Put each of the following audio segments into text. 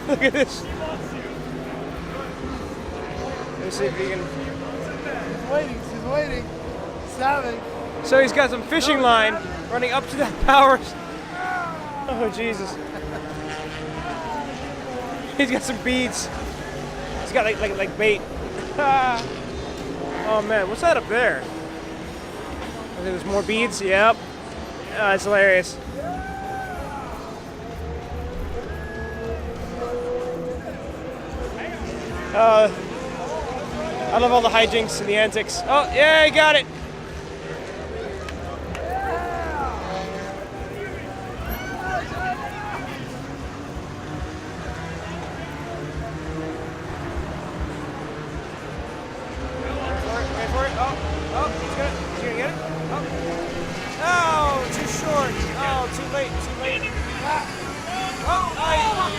Look at this. Let me see if he can. She's waiting. Savage. So he's got some fishing line running up to that power. Oh Jesus. He's got some beads. He's got like bait. Oh man, what's that up there? I think there's more beads. Yep. Oh, that's hilarious. I love all the hijinks and the antics. Oh yeah, he got it.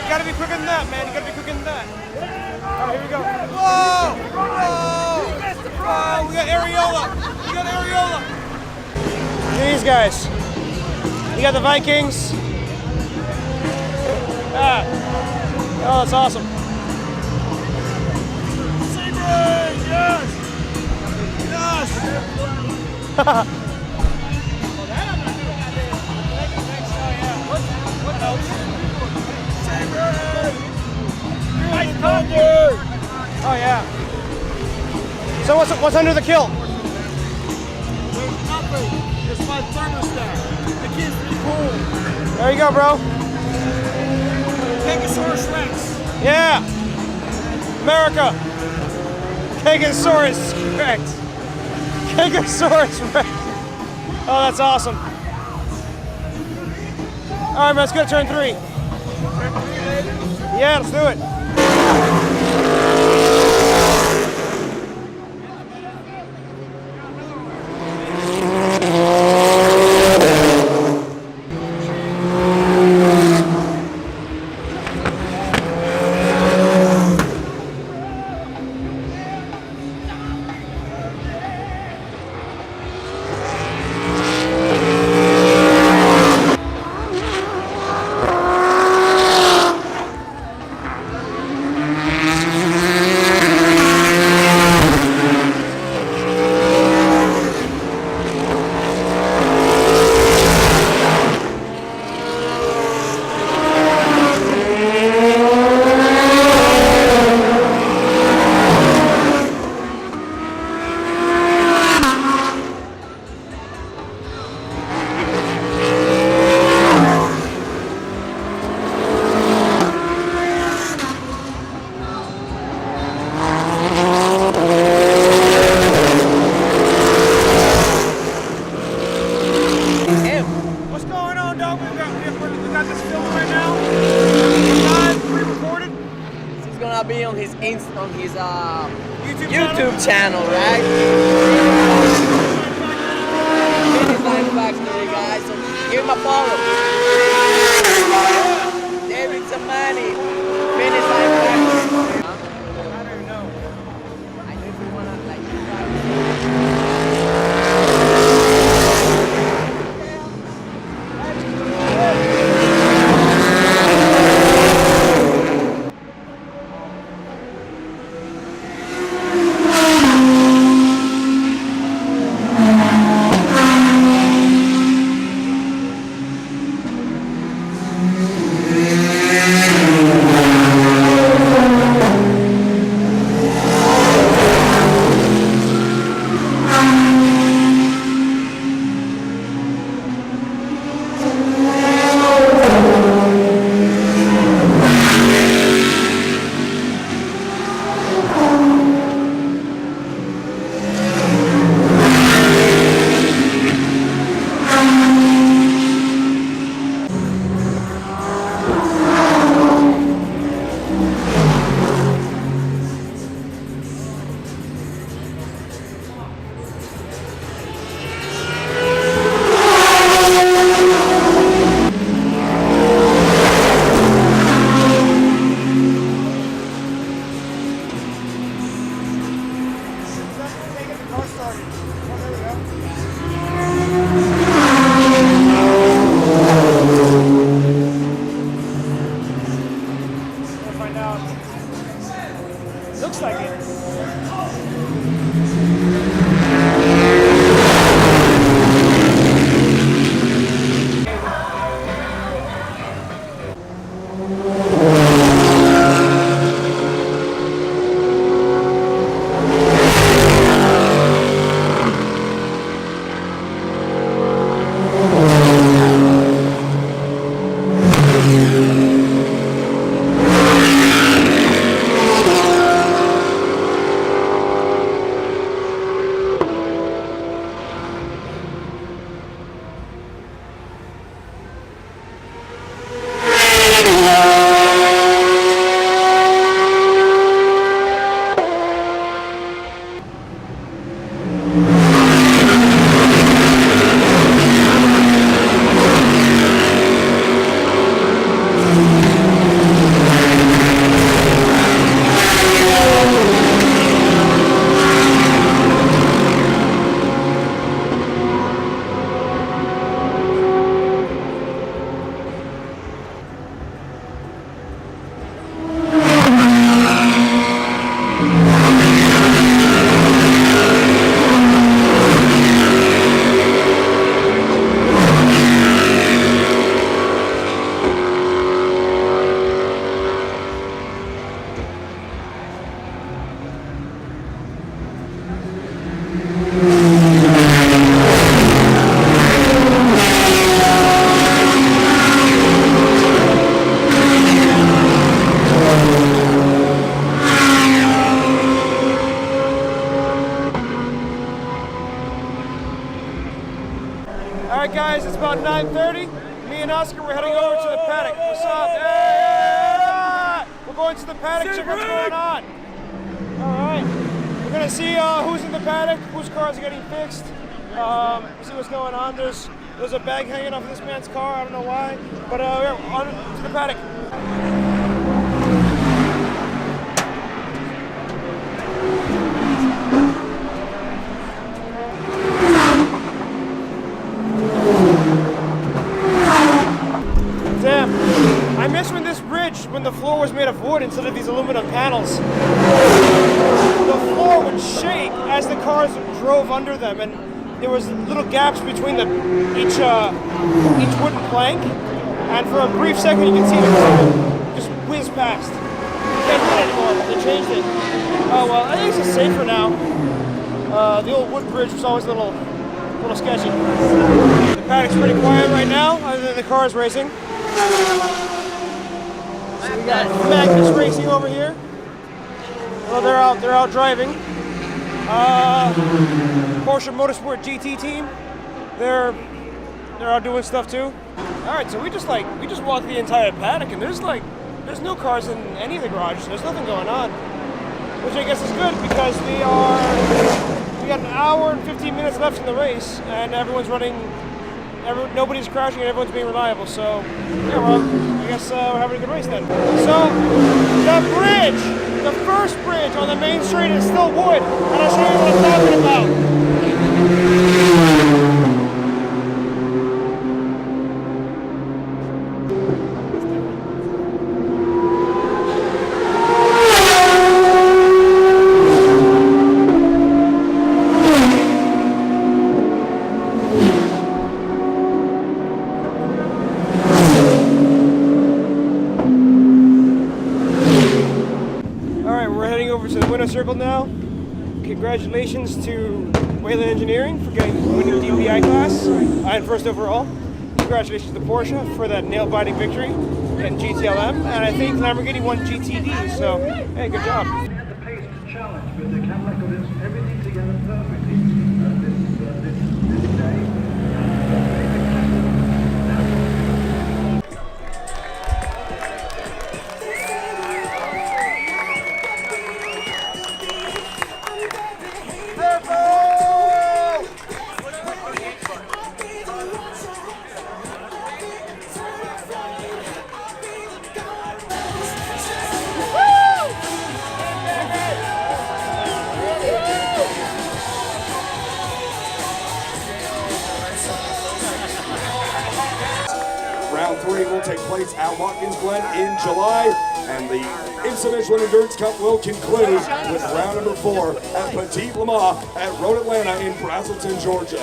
Gotta be quicker than that, man. You gotta be quicker than that. Alright, here we go. Whoa! Whoa! Oh, we got areola. We got areola. These guys. You got the Vikings. Ah. Oh, that's awesome. Sebring, yes! Yes! What else? Oh yeah. So what's under the kill? There's nothing. It's my thermostat. It keeps me cool. There you go, bro. Pegasaurus Rex. Yeah. America. Pegasaurus Rex. Pegasaurus Rex. Oh, that's awesome. All right, man, let's go to turn 3. Yeah, let's do it. Be on his YouTube channel, right? Finish Line Factory, guys. So give him a follow. David Samani, Finish Line Factory. I don't even know. I know if you wanna like. right now. Looks like it. Alright guys, it's about 9:30. Me and Oscar, we're heading over to the paddock. What's up? Hey! We're going to the paddock, check what's going on. Alright. We're gonna see who's in the paddock, whose cars are getting fixed. See what's going on. There's a bag hanging off of this man's car, I don't know why. But we're on to the paddock. Damn, I miss when this bridge, when the floor was made of wood instead of these aluminum panels. The floor would shake as the cars drove under them, and there was little gaps between each wooden plank. And for a brief second, you can see them just whiz past. You can't do it anymore. They changed it. Oh well, I think it's safer now. The old wood bridge was always a little sketchy. The paddock's pretty quiet right now, other than the cars racing. So we got Magnus Racing over here. Well, they're out driving. Porsche Motorsport GT team. They're out doing stuff too. All right, so we just walked the entire paddock, and there's no cars in any of the garages. There's nothing going on, which I guess is good because we got an hour and 15 minutes left in the race, and everyone's running. Nobody's crashing and everyone's being reliable, so yeah, well, I guess we're having a good race then. So, the bridge, the first bridge on the main street is still wood, and I'll show you what I'm talking about. Circle now. Congratulations to Wayland Engineering for winning DPI class and first overall. Congratulations to Porsche for that nail-biting victory in GTLM, and I think Lamborghini won GTD. So, hey, good job. We had the pace to challenge, but the camera got everything together perfectly this day. take place at Watkins Glen in July, and the IMSA Michelin Endurance Cup will conclude with round number 4 at Petit Le Mans at Road Atlanta in Brazelton, Georgia.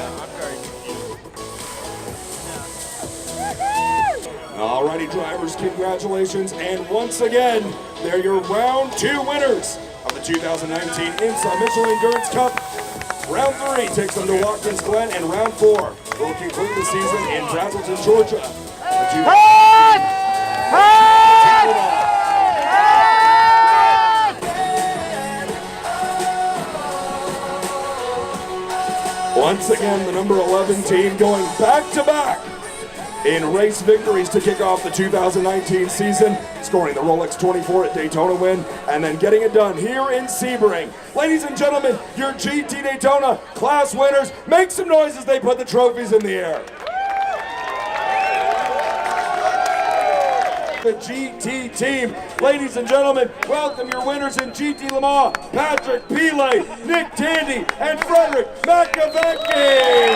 Alrighty, drivers, congratulations, and once again, they're your round 2 winners of the 2019 IMSA Michelin Endurance Cup. Round 3 takes them to Watkins Glen, and round 4 will conclude the season in Brazelton, Georgia. Once again, the number 11 team going back-to-back in race victories to kick off the 2019 season, scoring the Rolex 24 at Daytona win, and then getting it done here in Sebring. Ladies and gentlemen, your GT Daytona class winners, make some noise as they put the trophies in the air. The GT team, ladies and gentlemen, welcome your winners in GT Le Mans, Patrick Pile, Nick Tandy, and Frederick McAvecchi.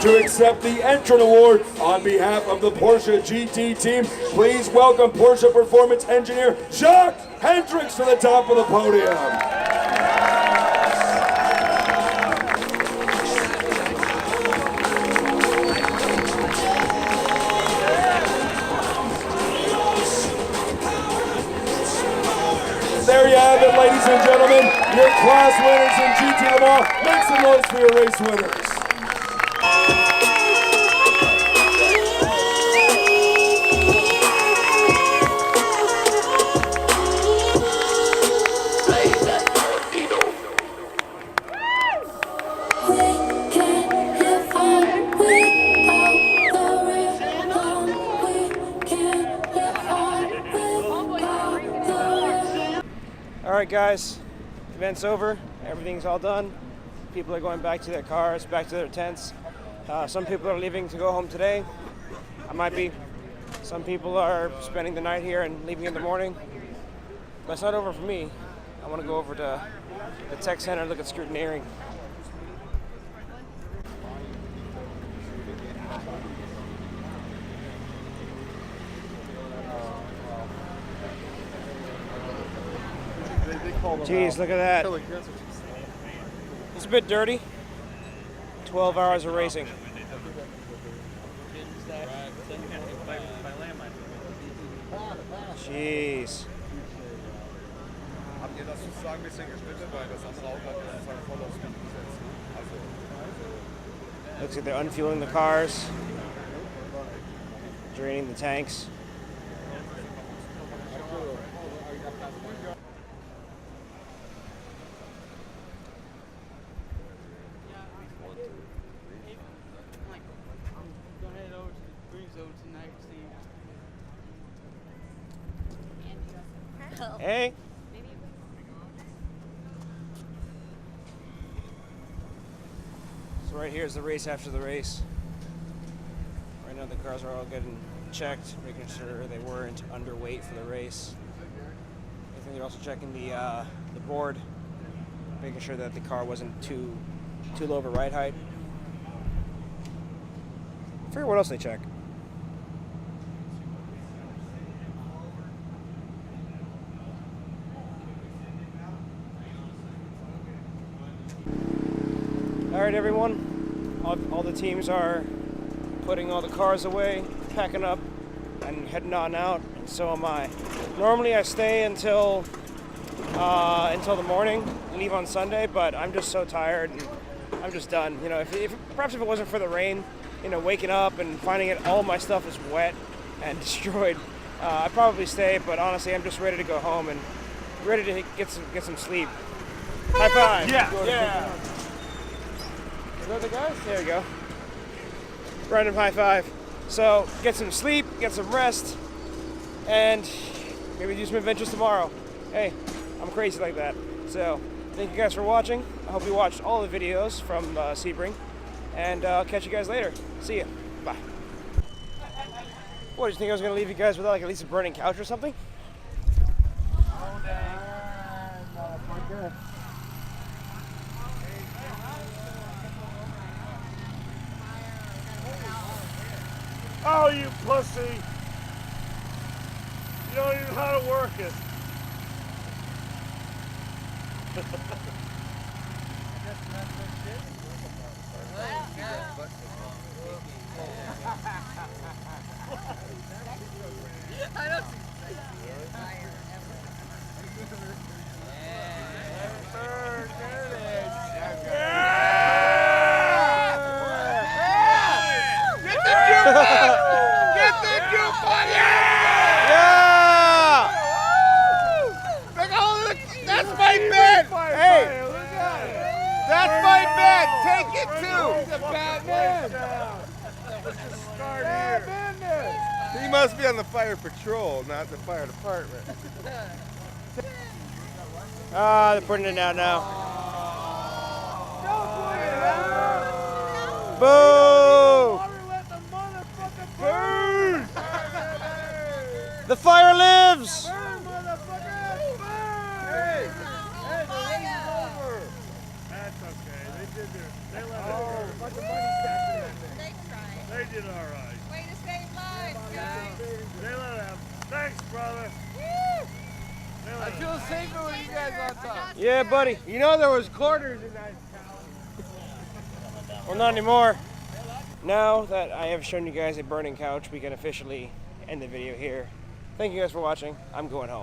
To accept the Entrant Award on behalf of the Porsche GT team, please welcome Porsche Performance Engineer Jacques Hendricks to the top of the podium. There you have it, ladies and gentlemen, your class winners in GT Le Mans. Make some noise for your race winners. Alright guys, event's over, everything's all done. People are going back to their cars, back to their tents. Some people are leaving to go home today. I might be. Some people are spending the night here and leaving in the morning. But it's not over for me. I want to go over to the tech center and look at scrutineering. Jeez, look at that. It's a bit dirty. 12 hours of racing. Jeez. Looks like they're unfueling the cars, draining the tanks. Hey. So right here is the race after the race. Right now the cars are all getting checked, making sure they weren't underweight for the race. I think they're also checking the board, making sure that the car wasn't too low of a ride height. I forget what else they check. Alright everyone, all the teams are putting all the cars away, packing up, and heading on out, and so am I. Normally I stay until the morning, leave on Sunday, but I'm just so tired and I'm just done. You know, perhaps if it wasn't for the rain, you know, waking up and finding it all my stuff is wet and destroyed, I'd probably stay, but honestly I'm just ready to go home and ready to get some sleep. High five! Yeah! Is that the guys? There we go. Random high five. So, get some sleep, get some rest, and maybe do some adventures tomorrow. Hey, I'm crazy like that. So, thank you guys for watching. I hope you watched all the videos from Sebring. And I'll catch you guys later. See ya. Bye. What, did you think I was going to leave you guys without like at least a burning couch or something? Oh, you pussy! You don't even know how to work it. I don't think fire Get the juke, buddy! Yeah! That's my bed! Hey! That's my bed! Take it too! He's a bad man! He must be on the fire patrol, not the fire department. Ah, they're putting it out now. Boo! The fire lives! That's okay. They did they let it go. They did all right. Way to save lives, guys. They let it happen. Thanks, brother. I feel safer with you guys on top. Yeah, buddy. You know there was quarters in that. Well, not anymore. Now that I have shown you guys a burning couch, we can officially end the video here. Thank you guys for watching. I'm going home.